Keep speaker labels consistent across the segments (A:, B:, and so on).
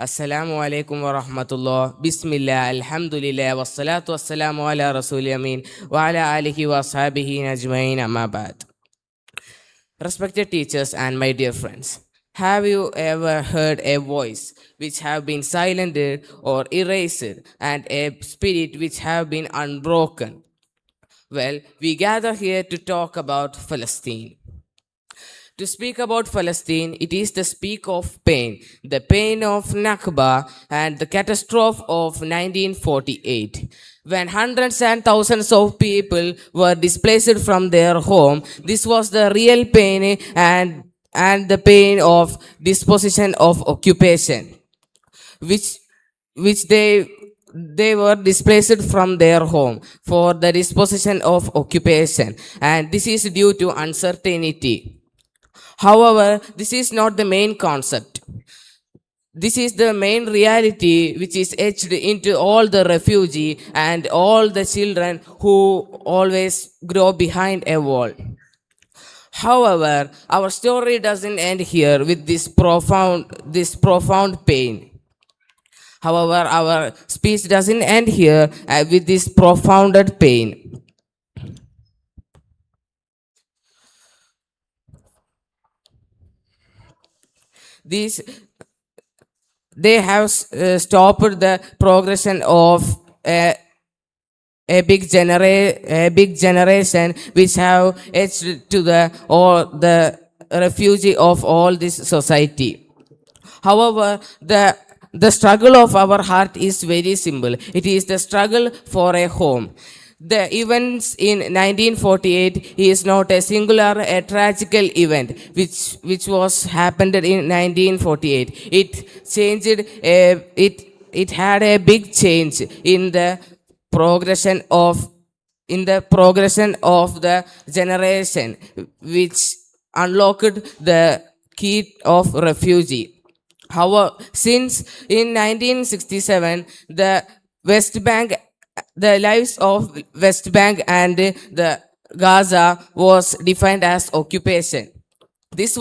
A: Assalamu alaikum wa rahmatullah. Bismillah, alhamdulillah, wassalatu wassalamu ala rasul amin wa ala alihi wa ashabihi ajmain amma ba'd. Respected teachers and my dear friends, have you ever heard a voice which have been silenced or erased and a spirit which have been unbroken? Well, we gather here to talk about Palestine. To speak about Palestine, it is the speak of pain, the pain of Nakba and the catastrophe of 1948. When hundreds and thousands of people were displaced from their home, this was the real pain and the pain of disposition of occupation, which they were displaced from their home for the disposition of occupation, and this is due to uncertainty. However, this is not the main concept. This is the main reality which is etched into all the refugee and all the children who always grow behind a wall. However, our story doesn't end here with this profound pain. However, our speech doesn't end here with this profounded pain. They have stopped the progression of a big generation which have etched to the refugee of all this society. However, the struggle of our heart is very simple. It is the struggle for a home. The events in 1948 is not a singular, a tragical event which was happened in 1948. It changed. It had a big change in the progression of the generation, which unlocked the key of refugee. However, since in 1967, the lives of West Bank and the Gaza was defined as occupation. This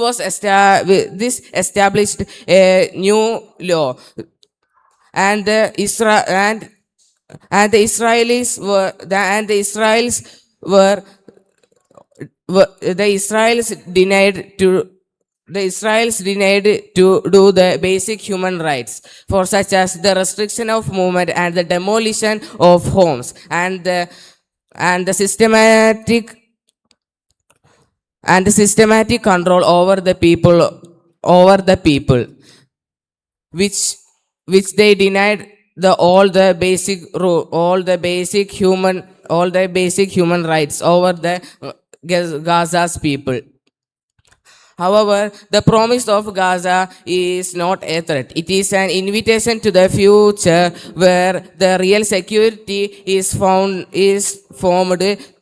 A: established a new law, and the Israelis denied to do the basic human rights, for such as the restriction of movement and the demolition of homes and the systematic control over the people, which they denied all the basic human rights over the Gaza's people. However, the promise of Gaza is not a threat. It is an invitation to the future where the real security is formed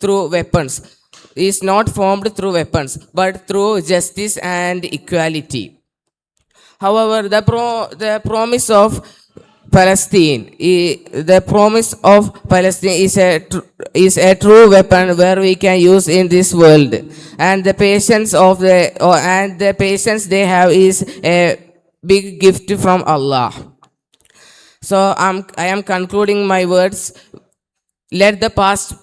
A: through weapons. Is not formed through weapons, but through justice and equality. However, the promise of Palestine is a true weapon where we can use in this world, and the patience they have is a big gift from Allah. So I am concluding my words. Let the past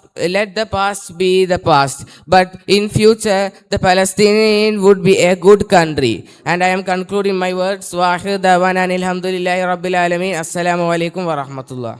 A: be the past, but in future the Palestinian would be a good country. And I am concluding my words. Wa akhir dawana alhamdulillahi rabbil alamin. Assalamu alaikum wa rahmatullah.